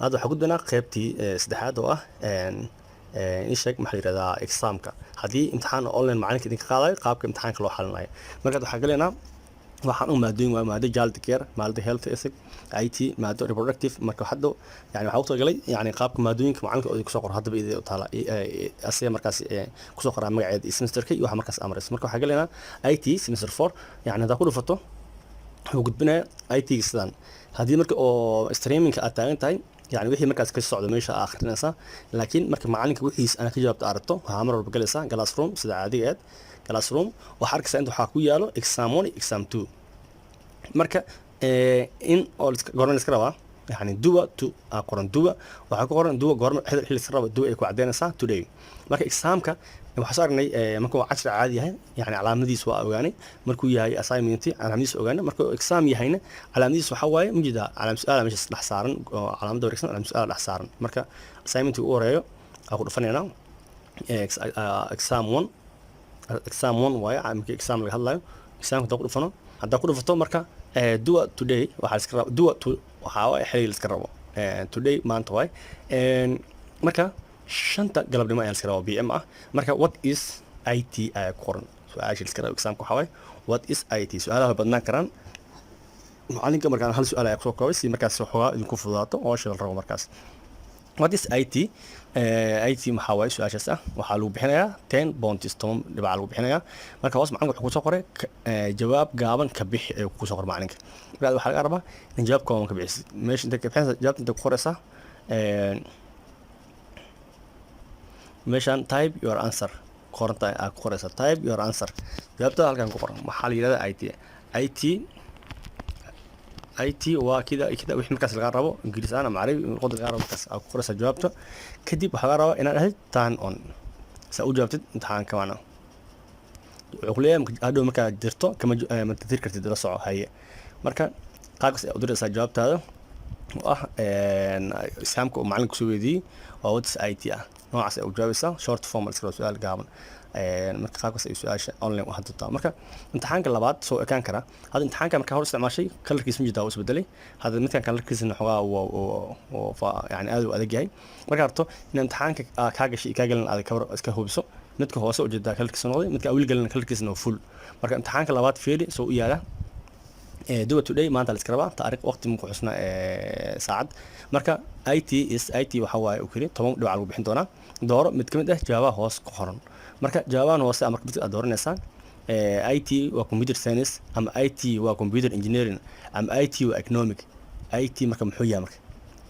هذا حقودنا قيبتي سدحات oo ah إيشك maxaa yiraahdaa examka hadii imtixaan online macalinka idinka qaadayo qaabka imtixaanka loo xalinayo marka waxa galeena waxaan u maadooyin waa maado child care maado health ethics IT maado reproductive marka hadda yani waxa uu tagalay yani qaabka maadooyinka macalinka oo ku soo qor hadaba idin u taala asay markaas ku soo qoraa magaceeda semesterka iyo waxa markaas amrays marka waxa galeena IT semester 4 yani hada ku dhufato wuxuu gudbinaya IT sidaan hadii marka oo streaming aad taagan tahay يعني wixii markaas ka socdo meesha akhrinaysa laakiin marka macalinka wixiis ana ka jawaabta aragto waxa mar walba galaysa classroom sida caadiga ah classroom waxa arkaysa inta waxa ku yaalo exam 1 exam 2 marka in all goorma iska rabaa يعني duwa to qoran duwa waxa ku qoran duwa goorma xil iska raba duwa ay ku cadeynaysa today marka examka waxa saarnay marka waa cashar caadi yahay yani calaamadiis waa ogaanay markuu yahay assignment calaamadiis ogaanay marka exam yahayna calaamadiis waxa waaye mujida calaam su'aal meesha dhex saaran oo calaamada wareegsan calaam su'aal dhex saaran marka assignment uu horeeyo aku dhufanayna exam 1 waaye marka exam laga hadlayo exam ku dhufano hadda ku dhufato marka duwa today waxa iska raba duwa to waxa waaye xiriir iska rabo today maanta waaye marka shanta galabnimo ayaan iska rabaa BM ah marka what is IT ay qoran su'aasha iska rabaa exam ku xaway what is IT su'aalaha badnaan karaan macalinka markaan hal su'aal ay soo koobay si markaas xogaa idinku fududaato oo shil rabo markaas what is IT IT maxaa waaye su'aashaas ah waxa lagu bixinayaa 10 bounties tom dhibac lagu bixinayaa marka hoos macalinka wuxuu ku soo qoray jawaab gaaban ka bixi ay ku soo qoray macalinka marka waxa laga rabaa in jawaab kooban ka bixisid meesha inta ka bixinaysa jawaabta inta ku qoraysa meeshan type your answer qoranta aad ku qoraysa type your answer jawaabta halkan ku qoran waxa la yiraahdaa IT waa kida wixii markaas laga rabo ingiriis aan ama carabi qod laga rabo markaas aad ku qoraysa jawaabta kadib waxa laga rabaa inaad ahayd turn on sa u jawaabtid imtixaanka waana wuxuu leeyahay hadhow markaa jirto kama tir kartid la soco haye marka qaabkaas aad u diraysaa jawaabtaada oo ah examka oo macalinka soo weydiyay oo what is IT ah noocaas ay u jawaabaysaa short form iska su'aal gaaban marka qaabkaas ay su'aasha online u hadda marka imtixaanka labaad soo ekaan kara hada imtixaanka marka hor isticmaashay kalarkiisa ma jiraa isbedelay hada midkan kalarkiisana xogaa oo yani aad u adag yahay marka harto in imtixaanka ka gashay ka galan aad ka iska hubiso midka hoose u jeedaa kalarkiisa noqday midka awil galan kalarkiisana full marka imtixaanka labaad fiiri soo u yaala duwa today maanta la iska rabaa taariikh waqti muku xusna saacad marka IT waxa waaye oo kale 10 dhibac lagu bixin doonaa dooro mid kamid ah jawaabaha hoos ku qoran marka jawaabahan hoose marka mid aad dooranaysaa IT waa computer science ama IT waa computer engineering ama IT waa economic IT marka muxuu yahay marka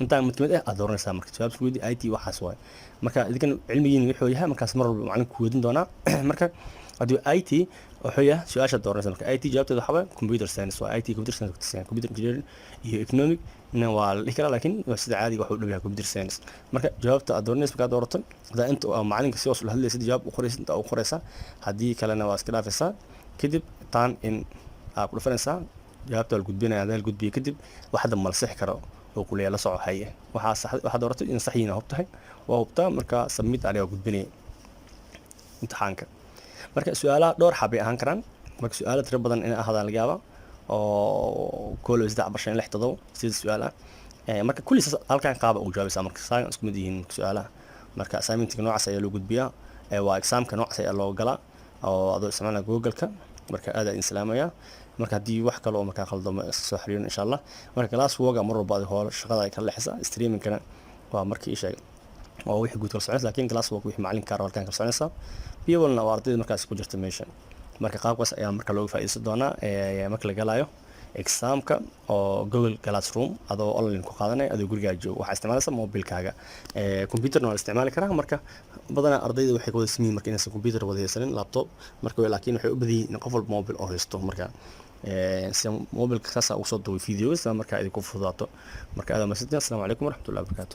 inta mid kamid ah aad dooranaysaa marka jawaabta ku weydi IT waxaas waaye marka idinkan cilmigiin wuxuu yahay markaas mar walba macalinku weydin doonaa marka hadii IT wuxuu yahay su'aasha dooranaysa marka IT jawaabteedu waxa waaye computer science waa IT computer science computer engineering iyo economic waa la kala laakiin waa sida caadiga waxa uu dhawayaa computer science marka jawaabta aad dooranaysa marka doorato hada inta macalinka si hoos u hadlaysid jawaab u qoraysid inta u qoraysa hadii kalena waa iska dhaafaysaa kadib taan in aad ku dhufanaysaa jawaabta la gudbinaya hadal gudbiyo kadib waxda ma la sixi karo oo ku leeyahay la soco haye waxa doorato in sax yihiin hubtahay waa hubtaa marka submit ariga gudbinay imtixaanka marka su'aalaha dhowr xabay ahaan karaan marka su'aalo tiro badan in ahaadaan laga yaabaa oo koolo 3 sida su'aalaha marka kulli halkan qaab u jawaabaysaa marka saan isku mid yihiin su'aalaha marka assignment-ka noocaas ayaa loo gudbiyaa waa exam-ka noocaas ayaa loo galaa oo adoo isticmaalaya Google-ka marka aad ayaan islaamaya marka hadii wax kale oo marka khaldamo soo xiriirin insha Allah marka class work mar walba hool shaqada ay ka leexisa streaming-kana waa markii sheeg oo wixii guud kala soconaysa laakiin class work wixii macalin ka rabo halkan kala soconaysa biyowalna waa ardayda markaas ku jirta meesha marka qaabkaas ayaa marka looga faa'iideysan doonaa marka la galayo exam-ka oo Google Classroom adoo online ku qaadanay adoo guriga joogo waxa isticmaalaysaa mobilkaaga computer waa isticmaali karaa marka badanaa ardayda waxay wada sameeyeen marka inaysan computer wada haysanin laptop marka laakiin waxay u badiyeen qof walba mobil oo haysto marka si mobilka kaasa ugu soo duubay videos marka ay ku fududaato marka aad ma sidii assalamu alaykum warahmatullahi wabarakatuh